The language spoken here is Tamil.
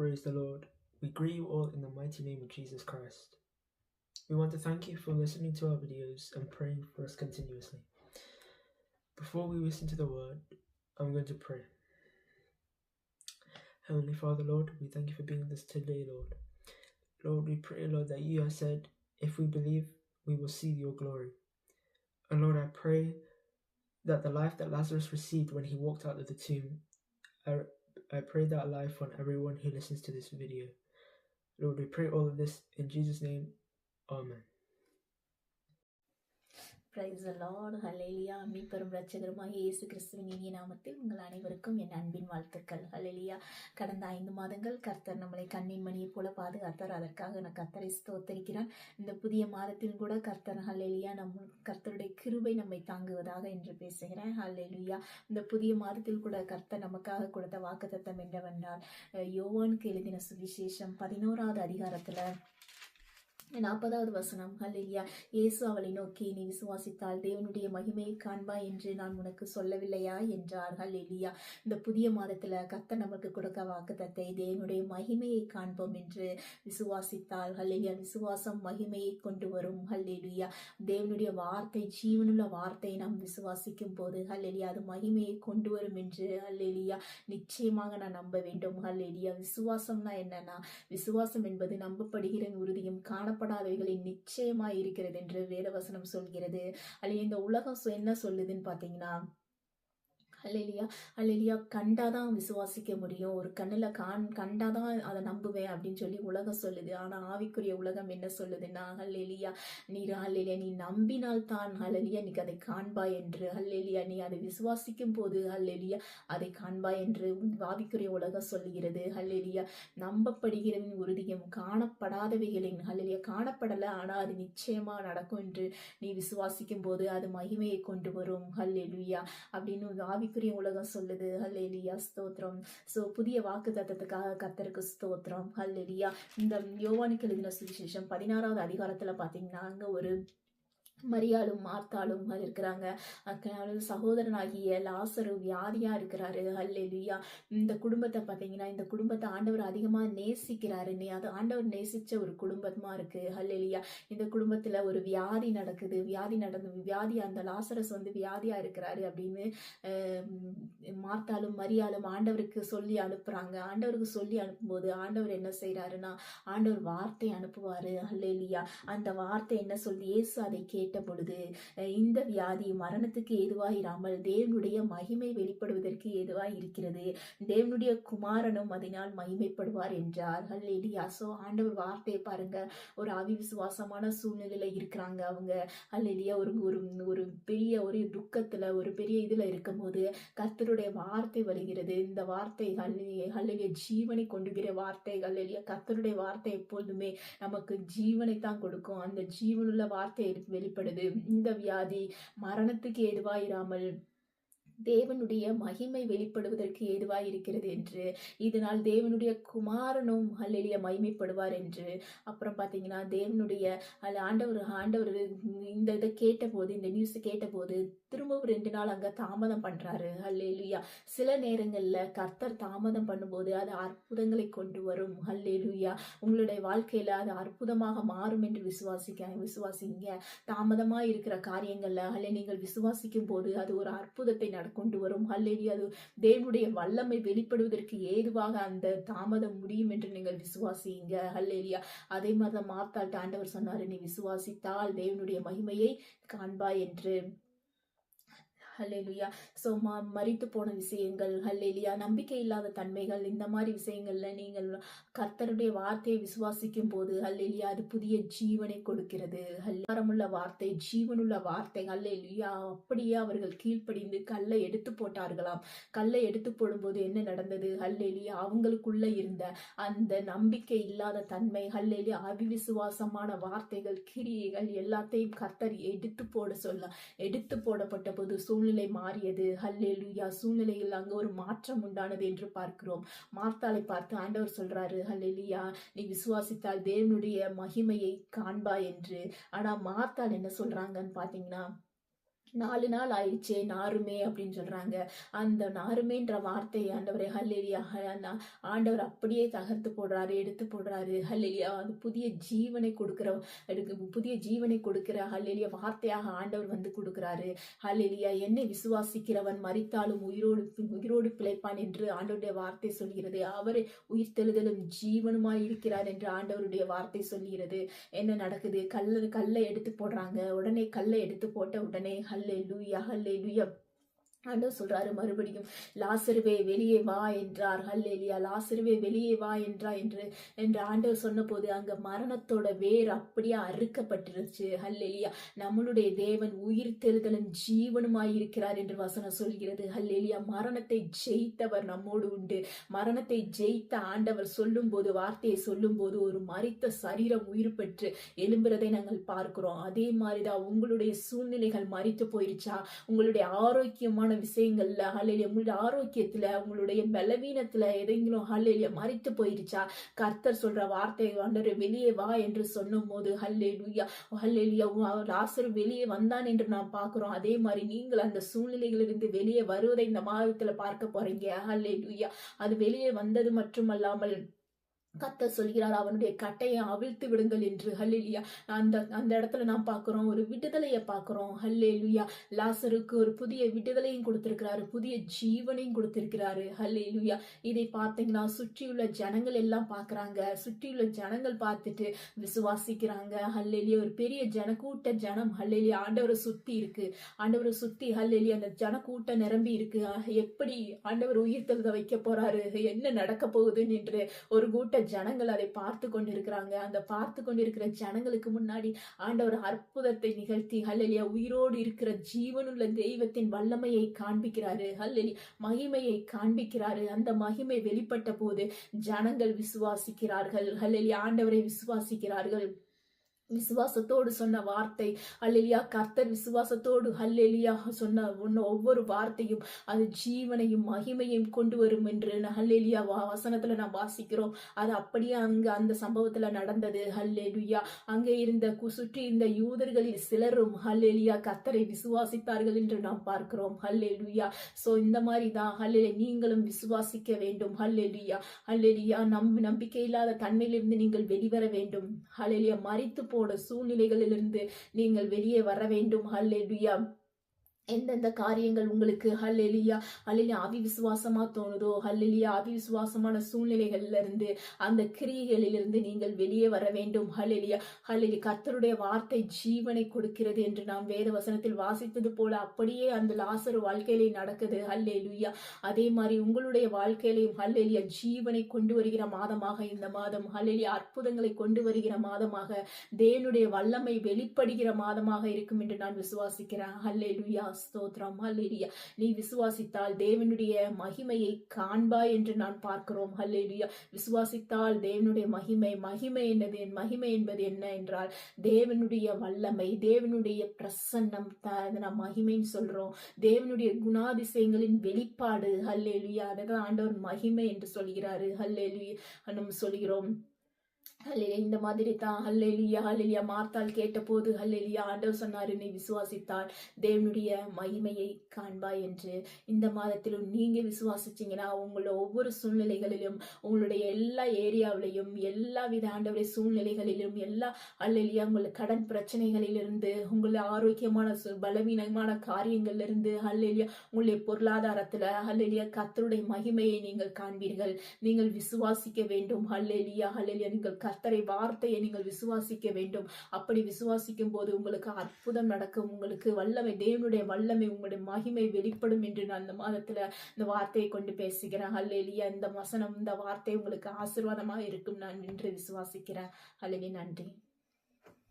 Praise the Lord. We greet you all in the mighty name of Jesus Christ. We want to thank you for listening to our videos and praying for us continuously. Before we listen to the word, I'm going to pray. Heavenly Father, Lord, we thank you for being with us today, Lord. Lord, we pray, Lord, that you have said, if we believe, we will see your glory. And Lord, I pray that the life that Lazarus received when he walked out of the tomb, I pray that life on everyone who listens to this video. Lord, we pray all of this in Jesus' name. Amen. Praise the lord. Hallelujah. மீட்பரும் இரட்சகருமாகிய இயேசு கிறிஸ்துவின் இனிய நாமத்தில் உங்கள் அனைவருக்கும் என் அன்பின் வாழ்த்துக்கள். ஹல்லேலூயா. கடந்த 5 மாதங்கள் கர்த்தர் நம்மளை கண்ணின் மணியைப் போல பாதுகாத்தார். அதற்காக நான் கர்த்தரை ஸ்தோத்திரிக்கிறேன். இந்த புதிய மாதத்தில் கூட கர்த்தர் ஹல்லேலூயா கர்த்தருடைய கிருபை நம்மை தாங்குவதாக என்று பேசுகிறேன். ஹல்லேலூயா. இந்த புதிய மாதத்தில் கூட கர்த்தர் நமக்காக கொடுத்த வாக்குத்தத்தம் என்னவென்றால், யோவானுக்கு எழுதின சுவிசேஷம் 11வது அதிகாரத்துல 40வது வசனம். ஹல்லேலூயா. இயேசு அவளை நோக்கி, நீ விசுவாசித்தால் தேவனுடைய மகிமையை காண்பாய் என்று நான் உனக்கு சொல்லவில்லையா என்றார். ஹல்லேலூயா. இந்த புதிய மாதத்துல கர்த்தர் நமக்கு கொடுக்க வாக்குத்தத்தை, தேவனுடைய மகிமையை காண்போம் என்று விசுவாசித்தால். ஹல்லேலூயா. விசுவாசம் மகிமையை கொண்டு வரும். ஹல்லேலூயா. தேவனுடைய வார்த்தை, ஜீவனுள்ள வார்த்தை நாம் விசுவாசிக்கும் போது ஹல்லேலூயா அது மகிமையை கொண்டு வரும் என்று ஹல்லேலூயா நிச்சயமாக நான் நம்ப வேண்டும். ஹல்லேலூயா. விசுவாசம்னா என்னன்னா, விசுவாசம் என்பது நம்பப்படுகிற உறுதியும் காணப்படாதவைகளின் நிச்சயமாய் இருக்கிறது என்று வேதவசனம் சொல்கிறது. அல்ல இந்த உலகம் என்ன சொல்லுதுன்னு பாத்தீங்கன்னா, ஹல்லேலூயா ஹல்லேலூயா கண்டாதான் விசுவாசிக்க முடியும், ஒரு கண்ணில் கண்டாதான் அதை நம்புவேன் அப்படின்னு சொல்லி உலகம் சொல்லுது. ஆனால் ஆவிக்குரிய உலகம் என்ன சொல்லுதுன்னா, ஹல்லேலூயா ஹல்லேலூயா நீ நம்பினால் தான் ஹல்லேலூயா நீ அதை காண்பாய் என்று. ஹல்லேலூயா நீ அதை விசுவாசிக்கும் போது ஹல்லேலூயா அதை காண்பாய் என்று ஆவிக்குரிய உலகம் சொல்லுகிறது. ஹல்லேலூயா நம்பப்படுகிறவின் உறுதியும் காணப்படாதவைகளின் ஹல்லேலூயா காணப்படலை ஆனால் அது நிச்சயமா நடக்கும் என்று நீ விசுவாசிக்கும் போது அது மகிமையை கொண்டு வரும். ஹல்லேலூயா அப்படின்னு ஆவிக்குரிய உலகம் சொல்லுது. ஹல்லேலூயா ஸ்தோத்திரம். சோ புதிய வாக்கு தத்தத்துக்காக கர்த்தருக்கு ஸ்தோத்திரம். ஹல்லேலூயா. இந்த யோவானுக்கு எழுதின சுவிசேஷம் 16வது அதிகாரத்துல பாத்தீங்கன்னா, அங்க ஒரு மரியாளும் மார்த்தாளும் இருக்கிறாங்க. சகோதரனாகிய லாசரு வியாதியா இருக்கிறாரு. ஹல்லேலூயா. இந்த குடும்பத்தை பாத்தீங்கன்னா, இந்த குடும்பத்தை ஆண்டவர் அதிகமா நேசிக்கிறாரு. அது ஆண்டவர் நேசிச்ச ஒரு குடும்பமா இருக்கு. ஹல்லேலூயா. இந்த குடும்பத்துல ஒரு வியாதி நடக்குது. வியாதி அந்த லாசரஸ் வியாதியா இருக்கிறாரு அப்படின்னு மார்த்தாளும் மரியாளும் ஆண்டவருக்கு சொல்லி அனுப்புறாங்க. ஆண்டவருக்கு சொல்லி அனுப்பும்போது ஆண்டவர் என்ன செய்யறாருன்னா, ஆண்டவர் வார்த்தை அனுப்புவாரு. ஹல்லேலூயா. அந்த வார்த்தை என்ன சொல்லி, இயேசு அதை கேட்ட பொழுது இந்த வியாதி மரணத்துக்கு ஏதுவாயிராமல் தேவனுடைய மகிமை வெளிப்படுவதற்கு ஏதுவாய் இருக்கிறது, தேவனுடைய குமாரனும் அதனால் மகிமைப்படுவார் என்றார். ஹல்லேலூயா. சோ ஆண்டவர் வார்த்தையை பாருங்க. ஒரு அவிசுவாசமான சூழ்நிலையில இருக்கிறாங்க அவங்க. ஹல்லேலூயா. ஒரு பெரிய ஒரு துக்கத்துல ஒரு பெரிய இதுல இருக்கும் போது கர்த்தருடைய வார்த்தை வருகிறது. இந்த வார்த்தை ஹல்லேலூயா ஜீவனை கொண்டுகிற வார்த்தை. ஹல்லேலூயா. கர்த்தருடைய வார்த்தை எப்பொழுதுமே நமக்கு ஜீவனை தான் கொடுக்கும். அந்த ஜீவனுள்ள வார்த்தை வெளிப்படுது. இந்த வியாதி மரணத்துக்கு ஏதுவாயிராமல் தேவனுடைய மகிமை வெளிப்படுவதற்கு ஏதுவாய் இருக்கிறது என்று, இதனால் தேவனுடைய குமாரனும் ஹல்லேலூயா மகிமைப்படுவார் என்று. அப்புறம் பாத்தீங்கன்னா, தேவனுடைய ஆண்டவர் இந்த இதை கேட்டபோது, இந்த நியூஸ் கேட்டபோது திரும்பவும் 2 நாள் அங்க தாமதம் பண்றாரு. ஹல்லேலூயா. சில நேரங்கள்ல கர்த்தர் தாமதம் பண்ணும்போது அது அற்புதங்களை கொண்டு வரும். ஹல்லேலூயா. உங்களுடைய வாழ்க்கையில அது அற்புதமாக மாறும் என்று விசுவாசிங்க. தாமதமா இருக்கிற காரியங்கள்ல நீங்கள் விசுவாசிக்கும் போது அது ஒரு அற்புதத்தை கொண்டு வரும். ஹல்லேலூயா. அது தேவனுடைய வல்லமை வெளிப்படுவதற்கு ஏதுவாக அந்த தாமதம் முடியும் என்று நீங்கள் விசுவாசிங்க. ஹல்லேலூயா. அதே மாதிரிதான் மார்த்தாள்கிட்ட ஆண்டவர் சொன்னாரு, நீ விசுவாசித்தால் தேவனுடைய மகிமையை காண்பாய் என்று. ஹல்லேலூயா. சோ மரித்து போன விஷயங்கள், ஹல்லேலூயா நம்பிக்கை இல்லாத தன்மைகள், இந்த மாதிரி விஷயங்கள்ல நீங்கள் கர்த்தருடைய வார்த்தையை விசுவாசிக்கும் போது ஹல்லேலூயா அது புதிய ஜீவனை கொடுக்கிறது. ஹல்லேலூயா வார்த்தை, ஜீவனுள்ள வார்த்தை. ஹல்லேலூயா. அப்படியே அவர்கள் கீழ்ப்படிந்து கல்லை எடுத்து போட்டார்களாம். கல்லை எடுத்து போடும்போது என்ன நடந்தது? ஹல்லேலூயா அவங்களுக்குள்ள இருந்த அந்த நம்பிக்கை இல்லாத தன்மை, ஹல்லேலூயா அவிசுவாசமான வார்த்தைகள், கிரியைகள் எல்லாத்தையும் கர்த்தர் எடுத்து போடப்பட்ட போது சூழ்நிலை மாறியது. ஹல்லேலூயா. சூழ்நிலையில் அங்க ஒரு மாற்றம் உண்டானது என்று பார்க்கிறோம். மார்த்தாளை பார்த்து ஆண்டவர் சொல்றாரு, ஹல்லேலூயா நீ விசுவாசித்தால் தேவனுடைய மகிமையை காண்பாய் என்று. ஆனா மார்த்தாள் என்ன சொல்றாங்கன்னு பாத்தீங்கன்னா, 4 நாள் ஆயிடுச்சே நாருமே அப்படின்னு சொல்றாங்க. அந்த நாருமேன்ற வார்த்தை ஆண்டவரே ஹல்லேலூயா ஆண்டவர் அப்படியே தகர்த்து போடுறாரு, எடுத்து போடுறாரு. ஹல்லேலூயா அது புதிய ஜீவனை கொடுக்கிற ஹல்லேலூயா வார்த்தையாக ஆண்டவர் வந்து கொடுக்கிறாரு. ஹல்லேலூயா என்னை விசுவாசிக்கிறவன் மரித்தாலும் உயிரோடு பிழைப்பான் என்று ஆண்டவருடைய வார்த்தை சொல்கிறது. அவரே உயிர்த்தெழுதலும் ஜீவனுமாய் இருக்கிறார் என்று ஆண்டவருடைய வார்த்தை சொல்கிறது. என்ன நடக்குது? கல்லை எடுத்து போடுறாங்க. உடனே கல்லை எடுத்து போட்ட உடனே ஹல்லேலூயா ஹல்லேலூயா ஆண்டவர் சொல்றாரு மறுபடியும், லாசருவே வெளியே வா என்றார். ஹல்லேலூயா லாசருவே வெளியே வா என்று ஆண்டவர் சொன்ன போது அங்க மரணத்தோட வேர் அப்படியே அறுக்கப்பட்டிருச்சு. ஹல்லேலூயா நம்மளுடைய தேவன் உயிர் தெழுதலும் ஜீவனுமாய் இருக்கிறார் என்று வசனம் சொல்கிறது. ஹல்லேலூயா மரணத்தை ஜெயித்தவர் நம்மோடு உண்டு. மரணத்தை ஜெயித்த ஆண்டவர் சொல்லும் போது, வார்த்தையை சொல்லும் போது ஒரு மரித்த சரீரம் உயிர் பெற்று எழும்புறதை நாங்கள் பார்க்கிறோம். அதே மாதிரிதான் உங்களுடைய சூழ்நிலைகள் மரித்து போயிருச்சா? உங்களுடைய ஆரோக்கியமான விஷயங்கள்ல ஹல்லேலூயா உங்களுடைய ஆரோக்கியத்துல, உங்களுடைய பலவீனத்துல எதைங்களும் ஹல்லேலூயா மரித்து போயிருச்சா? கர்த்தர் சொல்ற வார்த்தை ஆண்டவரே வெளியே வா என்று சொன்னும் போது ஹல்லேலூயா ஹல்லேலூயா லாசரு வெளியே வந்தான் என்று நாம் பார்க்கிறோம். அதே மாதிரி நீங்கள் அந்த சூழ்நிலைகளிலிருந்து வெளியே வருவதை இந்த மாதத்துல பார்க்க போறீங்க. ஹல்லேலூயா அது வெளியே வந்தது மட்டுமல்லாமல் கர்த்தர் சொல்கிறார் அவனுடைய கட்டையை அவிழ்த்து விடுங்கள் என்று. ஹல்லேலூயா அந்த இடத்துல நாம் பார்க்கிறோம் ஒரு விடுதலையை பார்க்கிறோம். ஹல்லேலூயா லாசருக்கு ஒரு புதிய விடுதலையும் கொடுத்திருக்கிறாரு, புதிய ஜீவனையும் கொடுத்திருக்கிறாரு. ஹல்லேலூயா இதை பார்த்தீங்கன்னா சுற்றியுள்ள ஜனங்கள் எல்லாம் பார்க்கறாங்க. சுற்றியுள்ள ஜனங்கள் பார்த்துட்டு விசுவாசிக்கிறாங்க. ஹல்லேலூயா ஒரு பெரிய ஜனக்கூட்ட ஜனம் ஹல்லேலூயா ஆண்டவரை சுத்தி இருக்கு. ஆண்டவரை சுத்தி ஹல்லேலூயா அந்த ஜனக்கூட்டம் நிரம்பி இருக்கு. எப்படி ஆண்டவர் உயிர்த்தெழுத வைக்க போறாரு, என்ன நடக்க போகுதுன்னு என்று ஒரு கூட்ட ஜனங்கள் அதை பார்த்து கொண்டிருக்கிறாங்க. அந்த பார்த்து கொண்டிருக்கிற ஜனங்களுக்கு முன்னாடி ஆண்டவர் அற்புதத்தை நிகழ்த்தி ஹல்லேலூயா உயிரோடு இருக்கிற ஜீவனுள்ள தெய்வத்தின் வல்லமையை காண்பிக்கிறாரு. ஹல்லேலூயா மகிமையை காண்பிக்கிறாரு. அந்த மகிமை வெளிப்பட்ட போது ஜனங்கள் விசுவாசிக்கிறார்கள். ஹல்லேலூயா ஆண்டவரை விசுவாசிக்கிறார்கள். விசுவாசத்தோடு சொன்ன வார்த்தை ஹல்லேலூயா கர்த்தர் விசுவாசத்தோடு ஹல்லேலூயா சொன்ன ஒவ்வொரு வார்த்தையும் அது ஜீவனையும் மகிமையும் கொண்டு வரும் என்று ஹல்லேலூயா வசனத்துல நாம் வாசிக்கிறோம். அது அப்படியே அந்த சம்பவத்துல நடந்தது. ஹல்லேலூயா அங்கே சுற்றி இருந்த யூதர்களில் சிலரும் ஹல்லேலூயா கர்த்தரை விசுவாசித்தார்கள் என்று நாம் பார்க்கிறோம். ஹல்லேலூயா சோ இந்த மாதிரி தான் ஹல்லேலூயா நீங்களும் விசுவாசிக்க வேண்டும். ஹல்லேலூயா ஹல்லேலூயா நம்பிக்கை இல்லாத தன்மையிலிருந்து நீங்கள் வெளிவர வேண்டும். ஹல்லேலூயா மரித்து போன சூழ்நிலைகளிலிருந்து நீங்கள் வெளியே வர வேண்டும். ஹல்லேலூயா எந்தெந்த காரியங்கள் உங்களுக்கு ஹல்லேலூயா ஹல்லேலூயா அவிசுவாசமா தோணுதோ ஹல்லேலூயா அவிசுவாசமான சூழ்நிலைகள்ல இருந்து அந்த கிரியைகளிலிருந்து நீங்கள் வெளியே வர வேண்டும். ஹல்லேலூயா ஹல்லேலூயா கர்த்தருடைய வார்த்தை ஜீவனை கொடுக்கிறது என்று நாம் வேத வசனத்தில் வாசித்தது போல அப்படியே அந்த லாசரு வாழ்க்கையிலே நடக்குது. ஹல்லேலூயா அதே மாதிரி உங்களுடைய வாழ்க்கையிலையும் ஹல்லேலூயா ஜீவனை கொண்டு வருகிற மாதமாக இந்த மாதம் ஹல்லேலூயா அற்புதங்களை கொண்டு வருகிற மாதமாக தேவனுடைய வல்லமை வெளிப்படுகிற மாதமாக இருக்கும் என்று நான் விசுவாசிக்கிறேன். ஹல்லேலூயா ஸ்தோத்திரம். ஹல்லேலூயா நீ விசுவாசித்தால் தேவனுடைய மகிமையை காண்பாய் என்று நான் பார்க்கிறோம். ஹல்லேலூயா விசுவாசித்தால் தேவனுடைய மகிமை என்பது என்ன என்றால் தேவனுடைய வல்லமை, தேவனுடைய பிரசன்னம் நாம் மகிமைன்னு சொல்றோம். தேவனுடைய குணாதிசயங்களின் வெளிப்பாடு. ஹல்லேலூயா அதான் ஆண்டவர் மகிமை என்று சொல்கிறாரு. ஹல்லேலூயா நம்ம சொல்கிறோம். ஹல்லேலூயா இந்த மாதிரி தான் ஹல்லேலூயா ஹல்லேலூயா மார்த்தாள் கேட்டபோது ஹல்லேலூயா ஆண்டவர் சொன்னாரு நீ விசுவாசித்தால் தேவனுடைய மகிமையை காண்பாய் என்று. இந்த மாதத்திலும் நீங்க விசுவாசிச்சீங்கன்னா உங்களோட ஒவ்வொரு சூழ்நிலைகளிலும் உங்களுடைய எல்லா ஏரியாவிலையும் எல்லா வித ஆண்டவருடைய சூழ்நிலைகளிலும் எல்லா ஹல்லேலூயா உங்களுடைய கடன் பிரச்சனைகளிலிருந்து உங்களுடைய ஆரோக்கியமான பலவீனமான காரியங்கள்ல இருந்து ஹல்லேலூயா உங்களுடைய பொருளாதாரத்துல ஹல்லேலூயா கர்த்தருடைய மகிமையை நீங்கள் காண்பீர்கள். நீங்கள் விசுவாசிக்க வேண்டும். ஹல்லேலூயா ஹல்லேலூயா நீங்கள் கர்த்தரை வார்த்தையை நீங்கள் விசுவாசிக்க வேண்டும். அப்படி விசுவாசிக்கும் போது உங்களுக்கு அற்புதம் நடக்கும். உங்களுக்கு வல்லமை தேவனுடைய வல்லமை உங்களுடைய மகிமை வெளிப்படும் என்று நான் இந்த மாதத்துல இந்த வார்த்தையை கொண்டு பேசுகிறேன். ஹல்லேலூயா இந்த வசனம் இந்த வார்த்தை உங்களுக்கு ஆசீர்வாதமாக இருக்கும் நான் என்று விசுவாசிக்கிறேன். ஹல்லேலூயா நன்றி.